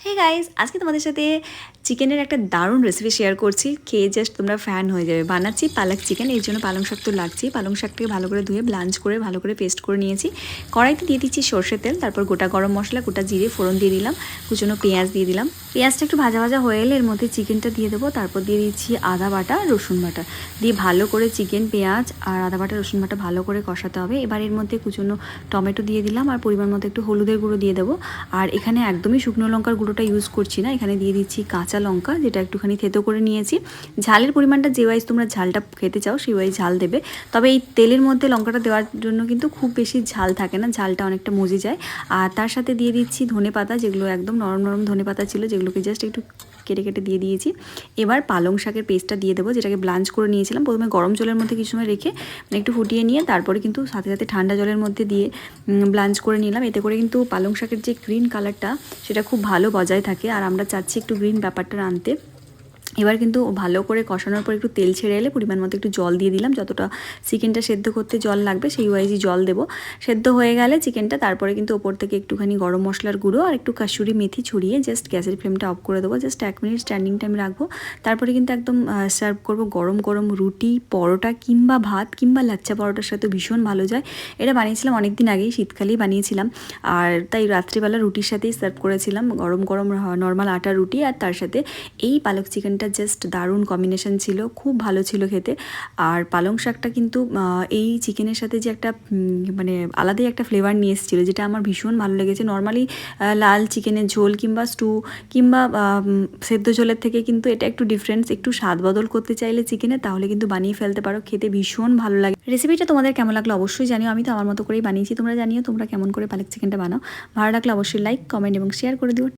Hey guys, আজকে তোমাদের সাথে চিকেনের একটা দারুণ রেসিপি শেয়ার করছি। খেয়ে জাস্ট তোমরা ফ্যান হয়ে যাবে। বানাচ্ছি পালক চিকেন, এর জন্য পালং শাক তো লাগছেই। পালং শাকটাকে ভালো করে ধুয়ে ব্লাঞ্চ করে ভালো করে পেস্ট করে নিয়েছি। কড়াইতে দিয়ে দিচ্ছি সর্ষের তেল, তারপর গোটা গরম মশলা, গোটা জিরে ফোড়ন দিয়ে দিলাম, কুচনো পেঁয়াজ দিয়ে দিলাম। পেঁয়াজটা একটু ভাজা ভাজা হয়ে এলে এর মধ্যে চিকেনটা দিয়ে দেবো। তারপর দিয়ে দিচ্ছি আদা বাটা, রসুন বাটা দিয়ে ভালো করে চিকেন, পেঁয়াজ আর আদা বাটা, রসুন বাটা ভালো করে কষাতে হবে। এবার এর মধ্যে কুচনো টমেটো দিয়ে দিলাম আর পরিমাণ মতো একটু হলুদের গুঁড়ো দিয়ে দেবো। আর এখানে একদমই শুকনো লঙ্কার গুঁড়োটা ইউজ করছি না, এখানে দিয়ে দিচ্ছি কাঁচা লঙ্কা, যেটা একটুখানি থেতো করে নিয়েছি। ঝালের পরিমাণটা যে ওয়াইজ তোমরা ঝালটা খেতে চাও সেই ওয়াইজ ঝাল দেবে। তবে এই তেলের মধ্যে লঙ্কাটা দেওয়ার জন্য কিন্তু খুব বেশি ঝাল থাকে না, ঝালটা অনেকটা মজে যায়। আর তার সাথে দিয়ে দিচ্ছি ধনে পাতা, যেগুলো একদম নরম নরম ধনে পাতা ছিল, যেগুলোকে জাস্ট একটু কেটে কেটে দিয়ে দিয়েছি। এবার পালং শাকের পেস্টটা দিয়ে দেবো, যেটাকে ব্লাঞ্চ করে নিয়েছিলাম। প্রথমে গরম জলের মধ্যে কিছু সময় রেখে একটু ফুটিয়ে নিয়ে তারপরে কিন্তু সাথে সাথে ঠান্ডা জলের মধ্যে দিয়ে ব্লাঞ্চ করে নিলাম। এতে করে কিন্তু পালং শাকের যে গ্রিন কালারটা সেটা খুব ভালো বজায় থাকে, আর আমরা চাচ্ছি একটু গ্রিন ব্যাপারটা আনতে। এবার কিন্তু ভালো করে কষানোর পর একটু তেল ছেড়ে এলে পরিমাণ মতো একটু জল দিয়ে দিলাম, যতটা চিকেনটা সেদ্ধ করতে জল লাগবে সেই ওয়াইজই জল দেবো। সেদ্ধ হয়ে গেলে চিকেনটা তারপরে কিন্তু ওপর থেকে একটুখানি গরম মশলার গুঁড়ো আর একটু কাসুরি মেথি ছড়িয়ে জাস্ট গ্যাসের ফ্লেমটা অফ করে দেবো। জাস্ট 1 মিনিট স্ট্যান্ডিং টাইম রাখবো। তারপরে কিন্তু একদম সার্ভ করবো গরম গরম রুটি, পরোটা কিংবা ভাত কিংবা লাচ্চা পরোটার সাথে ভীষণ ভালো যায়। এটা বানিয়েছিলাম অনেক দিন আগেই, শীতকালেই বানিয়েছিলাম, আর তাই রাত্রিবেলা রুটির সাথেই সার্ভ করেছিলাম গরম গরম নর্মাল আটার রুটি, আর তার সাথে এই পালক চিকেনটা জাস্ট দারুণ কম্বিনেশন ছিল, খুব ভালো ছিল খেতে। আর পালং শাকটা কিন্তু এই চিকেনের সাথে যে একটা মানে আলাদাই একটা ফ্লেভার নিয়ে এসেছিলো, যেটা আমার ভীষণ ভালো লেগেছে। নর্মালি লাল চিকেনের ঝোল কিংবা স্টু কিংবা সেদ্ধ ঝোলের থেকে কিন্তু এটা একটু ডিফারেন্স, একটু স্বাদ বদল করতে চাইলে চিকেনে তাহলে কিন্তু বানিয়ে ফেলতে পারো, খেতে ভীষণ ভালো লাগে। রেসিপিটা তোমাদের কেমন লাগলো অবশ্যই জানিও, আমি তো আমার মতো করেই বানিয়েছি, তোমরা জানিও তোমরা কেমন করে পালক চিকেনটা বানাও। ভালো লাগলে অবশ্যই লাইক, কমেন্ট এবং শেয়ার করে দিও।